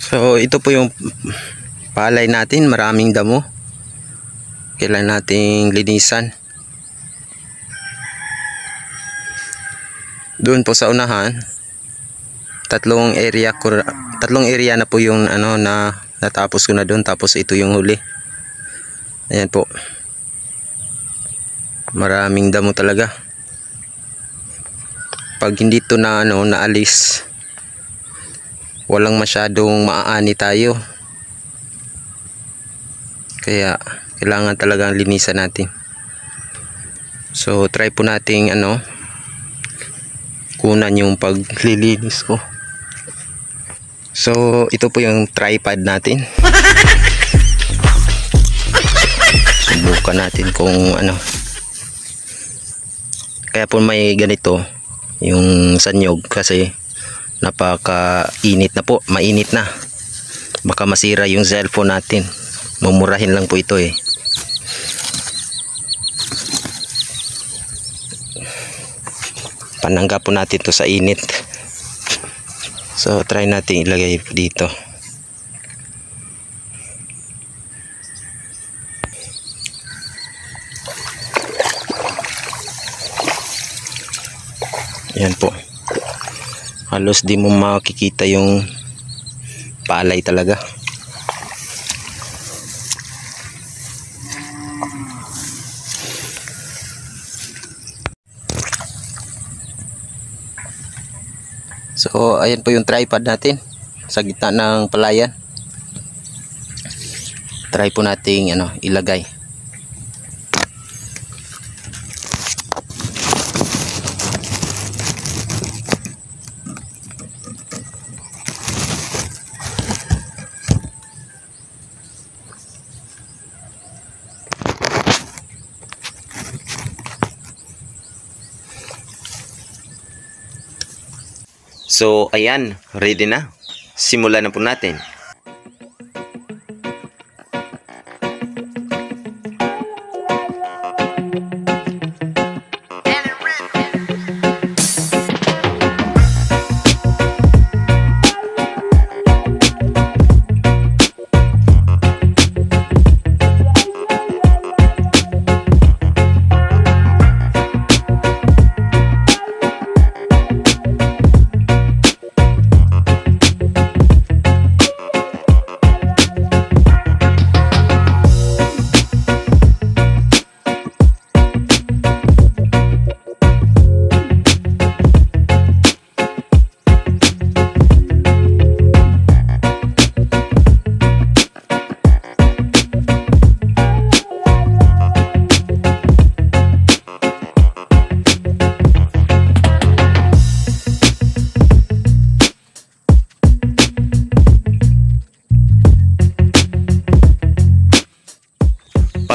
So ito po yung palay natin, maraming damo. Kailangan nating linisan. Doon po sa unahan, tatlong area na po yung na natapos ko na doon, tapos ito yung huli. Ayan po. Maraming damo talaga. Pag hindi to na naalis, walang masyadong maaani tayo. Kaya kailangan talagang linisan natin. So try po nating kunan yung paglilinis ko. So ito po yung tripod natin. Subukan natin kung kaya po may ganito yung sanyog kasi napakainit na po, mainit na. Baka masira yung cellphone natin. Mumurahin lang po ito eh. Panangga po natin to sa init. So try natin ilagay dito. Yan po. Halos di mo makikita yung palay talaga. So ayan po yung tripod natin sa gitna ng palayan. Try po nating ilagay. So ayan, ready na. Simulan na po natin.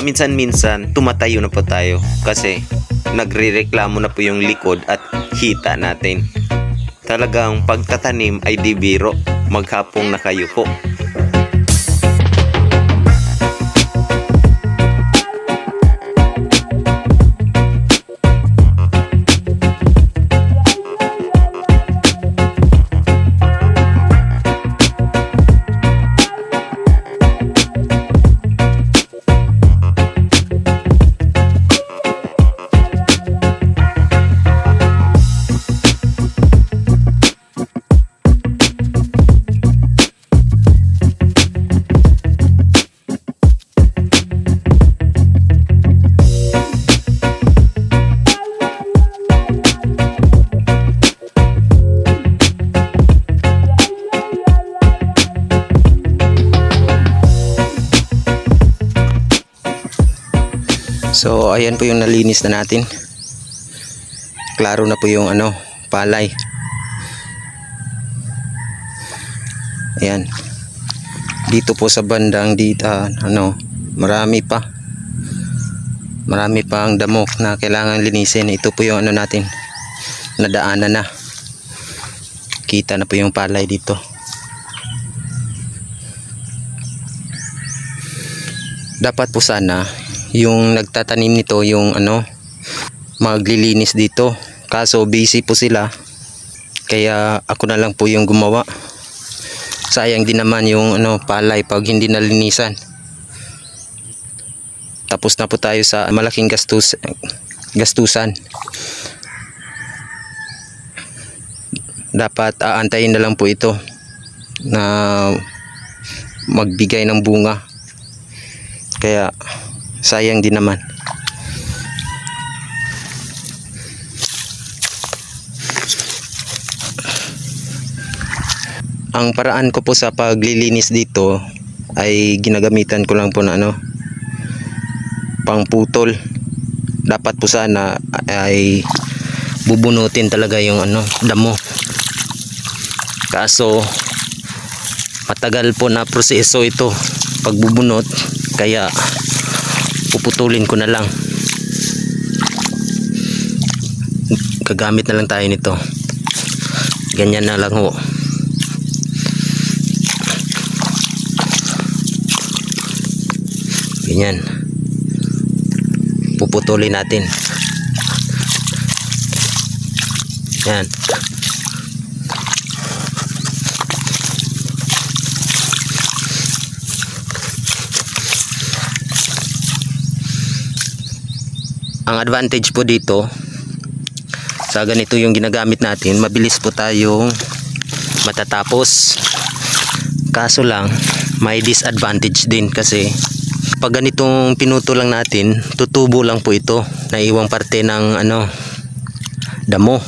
Paminsan-minsan tumatayo na po tayo kasi nagrereklamo na po yung likod at hita natin. Talagang pagtatanim ay di biro, maghapong na kayo po. So ayan po yung nalinis na natin. Klaro na po yung palay. Ayan. Dito po sa bandang dito marami pa. Marami pang damo na kailangan linisin. Ito po yung natin. Nadaanan na. Kita na po yung palay dito. Dapat po sana yung nagtatanim nito yung maglilinis dito, kaso busy po sila kaya ako na lang po yung gumawa. sayang din naman yung palay pag hindi nalinisan. Tapos na po tayo sa malaking gastusan. Dapat aantayin na lang po ito na magbigay ng bunga. Kaya sayang din naman. Ang paraan ko po sa paglilinis dito ay ginagamitan ko lang po na pangputol. Dapat po sana ay bubunutin talaga yung damo. Kaso matagal po na proseso ito pagbubunot, kaya puputulin ko na lang. Gagamit na lang tayo nito. Ganyan na lang ho. Ganyan. Puputulin natin. Yan. Ang advantage po dito sa ganito yung ginagamit natin, mabilis po tayong matatapos. Kaso lang may disadvantage din kasi pag ganitong pinuto lang natin, tutubo lang po ito, naiwang parte ng damo.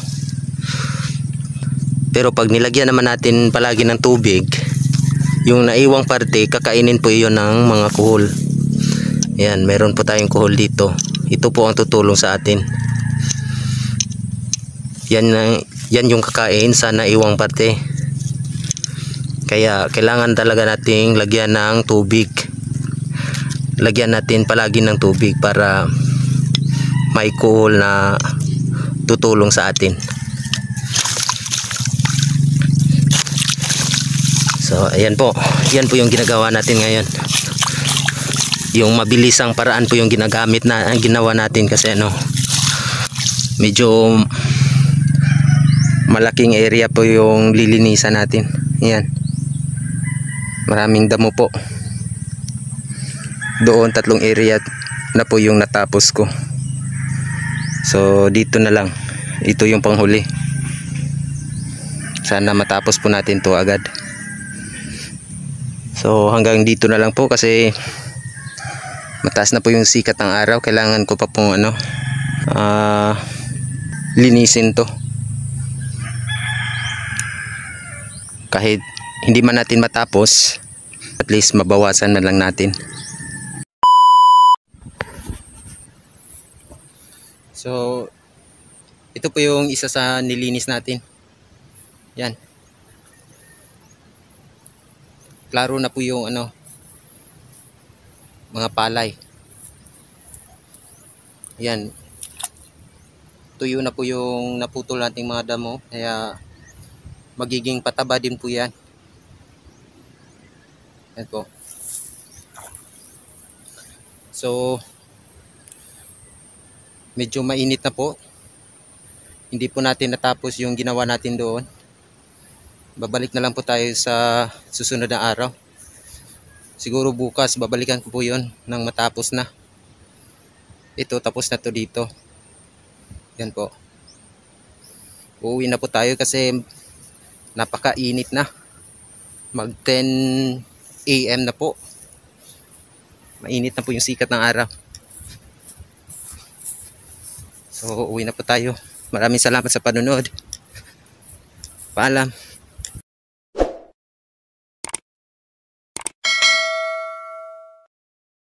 Pero pag nilagyan naman natin palagi ng tubig, yung naiwang parte kakainin po iyon ng mga kuhol. Ayan, meron po tayong kuhol dito. Ito po ang tutulong sa atin. Yan yung kakain sa naiwang parte. Kaya kailangan talaga nating lagyan ng tubig. Lagyan natin palagi ng tubig para may kuhol na tutulong sa atin. So ayan po. Yan po yung ginagawa natin ngayon. Yung mabilisang paraan po yung ginawa natin kasi medyo malaking area po yung lilinisan natin. Yan. Maraming damo po. Doon 3 area na po yung natapos ko. So dito na lang. Ito yung panghuli. Sana matapos po natin to agad. So hanggang dito na lang po kasi mataas na po yung sikat ng araw. Kailangan ko pa pong linisin to. Kahit hindi man natin matapos, at least mabawasan na lang natin. So ito po yung isa sa nilinis natin. Yan. Klaro na po yung mga palay. Yan. Tuyo na po yung naputol nating mga damo. Kaya magiging pataba din po yan. Yan po. So medyo mainit na po. Hindi po natin natapos yung ginawa natin doon. Babalik na lang po tayo sa susunod na araw. Siguro bukas babalikan ko po yun nang matapos na. Ito tapos na to dito. Yan po. Uuwi na po tayo kasi napakainit na. Mag 10 AM na po. Mainit na po yung sikat ng araw. So uuwi na po tayo. Maraming salamat sa panonood. Paalam.